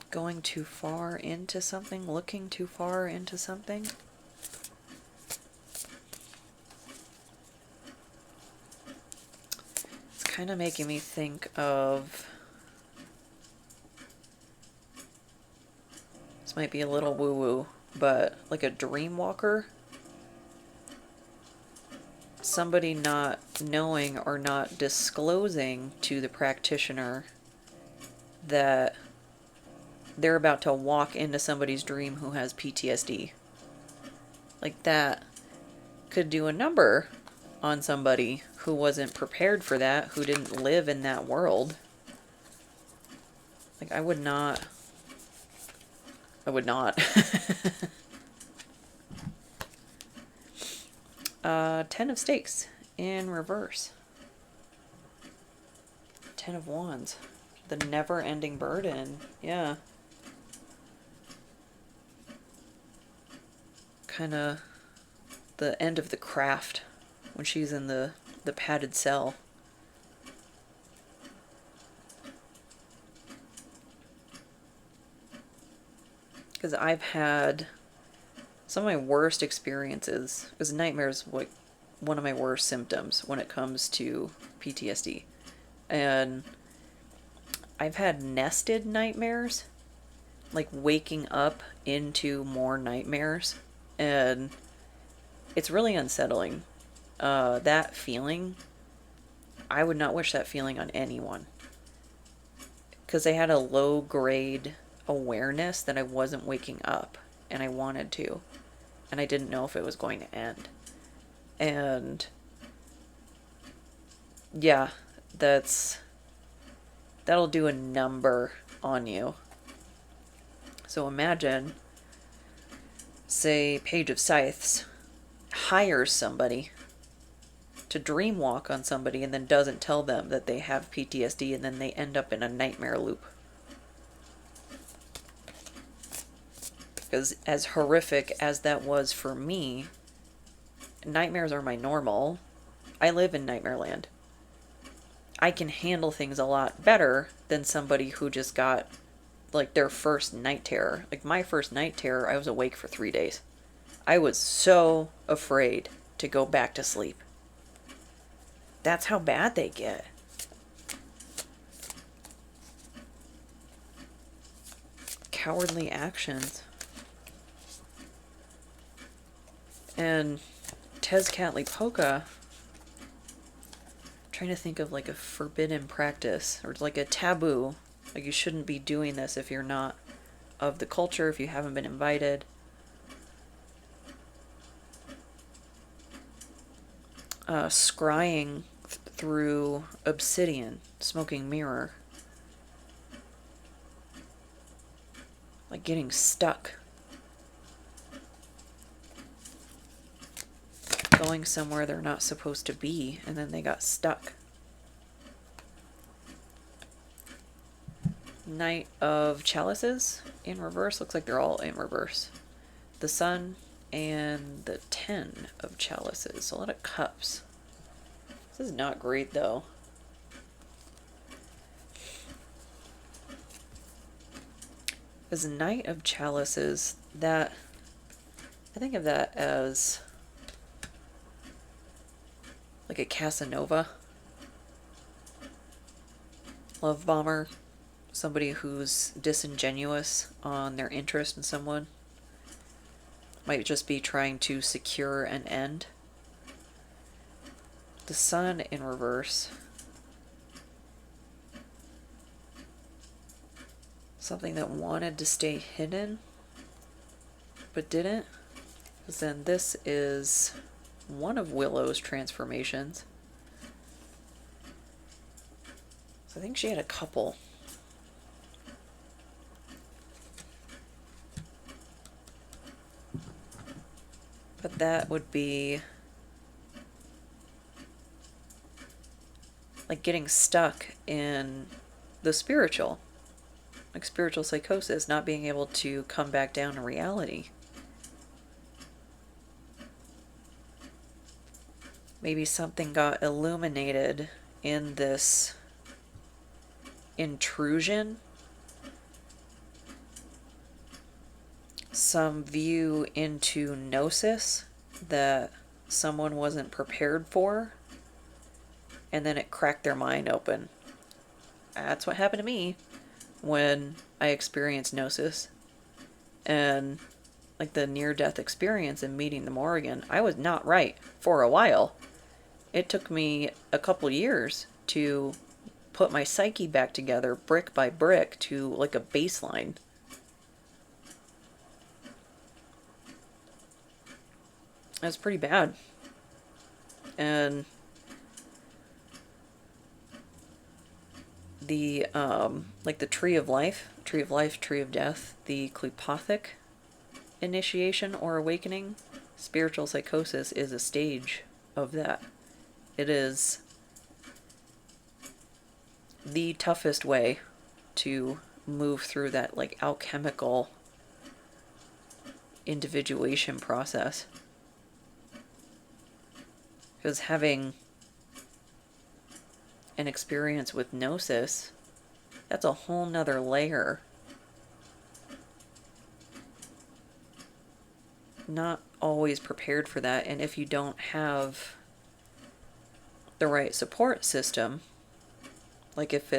Going too far into something, looking too far into something. It's kind of making me think of... This might be a little woo-woo, but like a dream walker. Somebody not knowing or not disclosing to the practitioner that they're about to walk into somebody's dream who has PTSD. Like, that could do a number on somebody who wasn't prepared for that, who didn't live in that world. Like, I would not. 10 of stakes in reverse. 10 of wands. The never-ending burden. Yeah. Kind of the end of the craft when she's in the padded cell. Because I've had some of my worst experiences, because nightmares like one of my worst symptoms when it comes to PTSD. And I've had nested nightmares, like waking up into more nightmares, and it's really unsettling. That feeling, I would not wish that feeling on anyone, because I had a low grade awareness that I wasn't waking up, and I wanted to, and I didn't know if it was going to end. And yeah, that'll do a number on you. So imagine, say, Page of Scythes hires somebody to dream walk on somebody and then doesn't tell them that they have PTSD, and then they end up in a nightmare loop. Because as horrific as that was for me, nightmares are my normal. I live in nightmare land. I can handle things a lot better than somebody who just got like their first night terror. Like my first night terror, I was awake for 3 days. I was so afraid to go back to sleep. That's how bad they get. Cowardly actions. And Tezcatlipoca, trying to think of like a forbidden practice or like a taboo. Like you shouldn't be doing this if you're not of the culture, if you haven't been invited. Scrying through obsidian, smoking mirror. Like getting stuck. Going somewhere they're not supposed to be, and then they got stuck. Knight of Chalices in reverse. Looks like they're all in reverse. The Sun and the 10 of Chalices. So a lot of cups. This is not great though. As a Knight of Chalices, that I think of that as like a Casanova, love bomber, somebody who's disingenuous on their interest in someone, might just be trying to secure an end. The Sun in reverse, something that wanted to stay hidden but didn't, because then this is one of Willow's transformations. So I think she had a couple. But that would be like getting stuck in the spiritual. Like spiritual psychosis, not being able to come back down to reality. Maybe something got illuminated in this intrusion. Some view into gnosis that someone wasn't prepared for, and then it cracked their mind open. That's what happened to me when I experienced gnosis. And like the near-death experience and meeting the Morrigan, I was not right for a while. It took me a couple years to put my psyche back together brick by brick to like a baseline. That's pretty bad. And the like the tree of life, tree of death, the Klupothic initiation or awakening, spiritual psychosis is a stage of that. It is the toughest way to move through that like alchemical individuation process. Because having an experience with gnosis, that's a whole nother layer. Not always prepared for that, and if you don't have the right support system, like if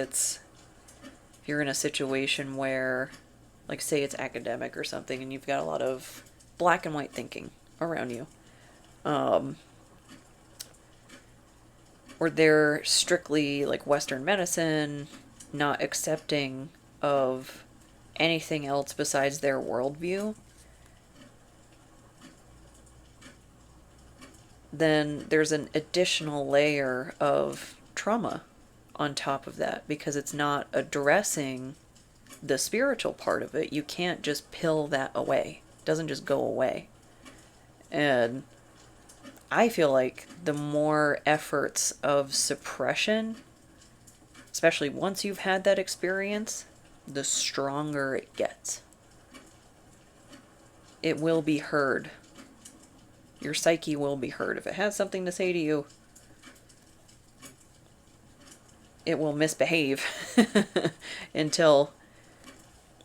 you're in a situation where, like say it's academic or something, and you've got a lot of black and white thinking around you, or they're strictly like Western medicine, not accepting of anything else besides their worldview, then there's an additional layer of trauma on top of that, because it's not addressing the spiritual part of it. You can't just pill that away. It doesn't just go away. And I feel like the more efforts of suppression, especially once you've had that experience, the stronger it gets. It will be heard. Your psyche will be heard. If it has something to say to you, it will misbehave until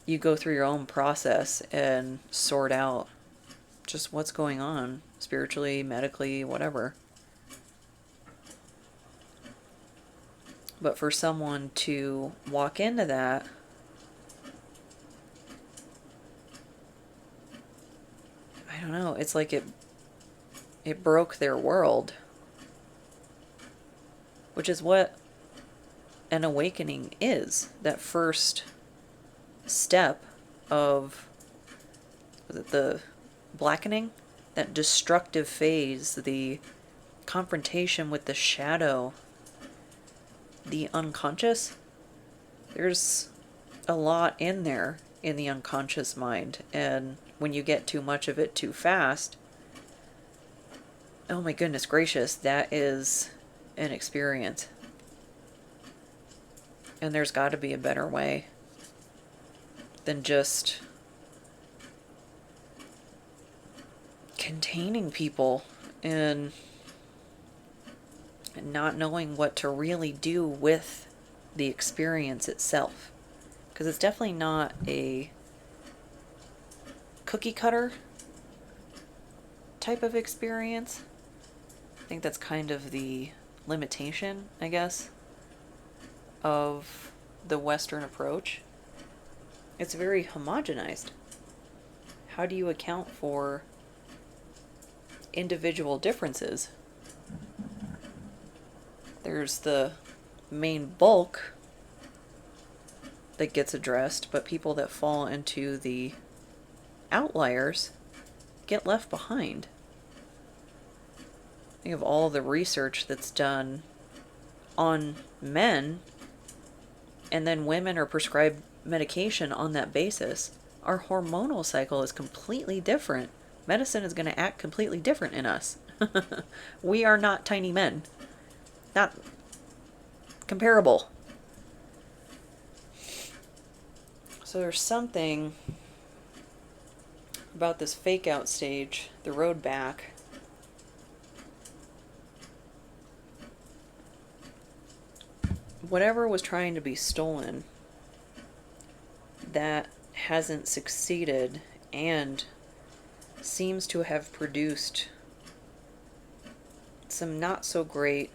you go through your own process and sort out just what's going on spiritually, medically, whatever. But for someone to walk into that, I don't know, it's like it broke their world, which is what an awakening is. That first step of the blackening, that destructive phase, the confrontation with the shadow, the unconscious. There's a lot in there in the unconscious mind, and when you get too much of it too fast, oh my goodness gracious, that is an experience. And there's got to be a better way than just containing people and not knowing what to really do with the experience itself. Because it's definitely not a cookie cutter type of experience. I think that's kind of the limitation, I guess, of the Western approach. It's very homogenized. How do you account for individual differences? There's the main bulk that gets addressed, but people that fall into the outliers get left behind. Think of all the research that's done on men, and then women are prescribed medication on that basis. Our hormonal cycle is completely different. Medicine is going to act completely different in us. We are not tiny men. Not comparable. So there's something about this fake out stage, the road back. Whatever was trying to be stolen, that hasn't succeeded and seems to have produced some not so great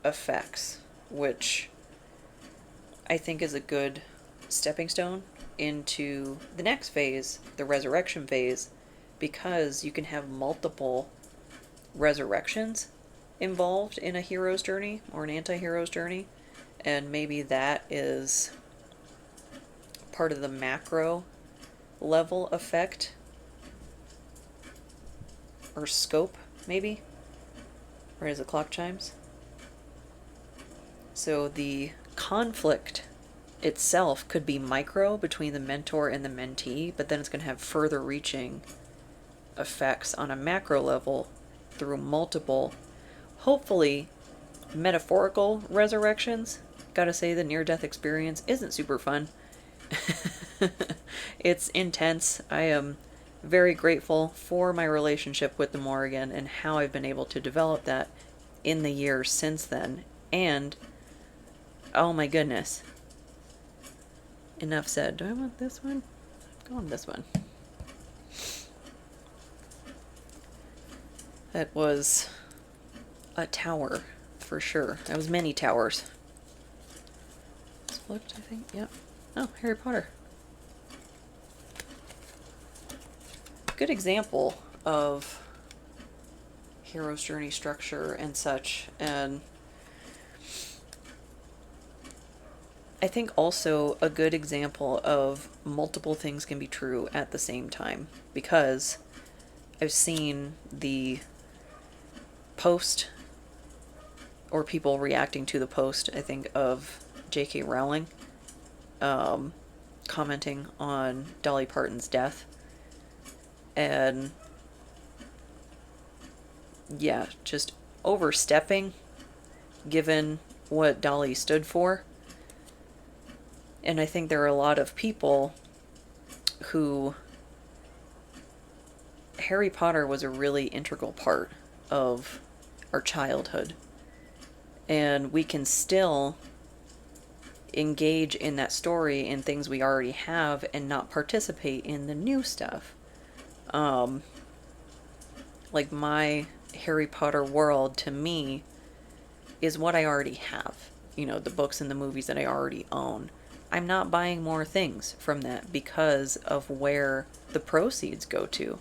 effects, which I think is a good stepping stone into the next phase, the resurrection phase, because you can have multiple resurrections involved in a hero's journey or an anti-hero's journey, and maybe that is part of the macro level effect or scope, maybe, right as the clock chimes. So the conflict itself could be micro between the mentor and the mentee, but then it's going to have further reaching effects on a macro level through multiple, hopefully metaphorical resurrections. Gotta say, the near-death experience isn't super fun. It's intense. I am very grateful for my relationship with the Morrigan and how I've been able to develop that in the years since then. And oh my goodness. Enough said. Do I want this one? Go on this one. That was a tower, for sure. That was many towers. It's flipped, I think. Yep. Oh, Harry Potter. Good example of hero's journey structure and such. And I think also a good example of multiple things can be true at the same time, because I've seen the post or people reacting to the post, I think, of J.K. Rowling commenting on Dolly Parton's death. And yeah, just overstepping given what Dolly stood for. And I think there are a lot of people who Harry Potter was a really integral part of our childhood. And we can still engage in that story in things we already have and not participate in the new stuff. Like my Harry Potter world to me is what I already have. You know, the books and the movies that I already own. I'm not buying more things from that because of where the proceeds go to.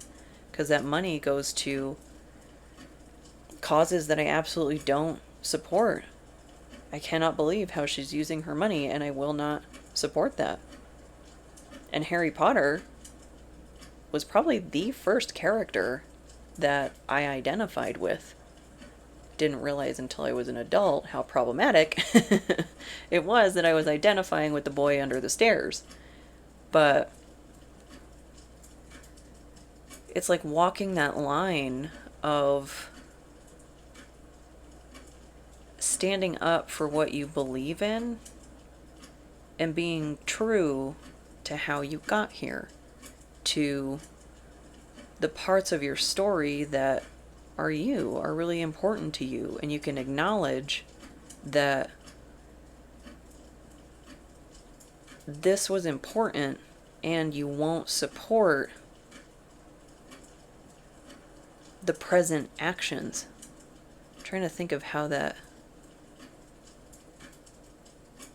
Because that money goes to causes that I absolutely don't support. I cannot believe how she's using her money, and I will not support that. And Harry Potter was probably the first character that I identified with. Didn't realize until I was an adult how problematic it was that I was identifying with the boy under the stairs. But it's like walking that line of standing up for what you believe in and being true to how you got here, to the parts of your story that are really important to you, and you can acknowledge that this was important and you won't support the present actions. I'm trying to think of how that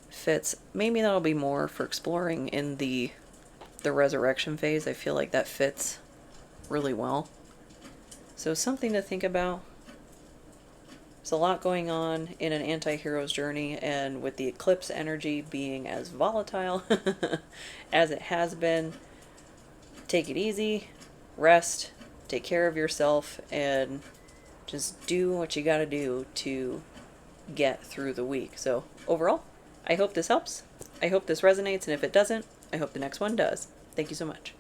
fits. Maybe that'll be more for exploring in the resurrection phase. I feel like that fits really well. So something to think about. There's a lot going on in an anti-hero's journey, and with the eclipse energy being as volatile as it has been, take it easy, rest, take care of yourself, and just do what you gotta do to get through the week. So overall, I hope this helps. I hope this resonates, and if it doesn't, I hope the next one does. Thank you so much.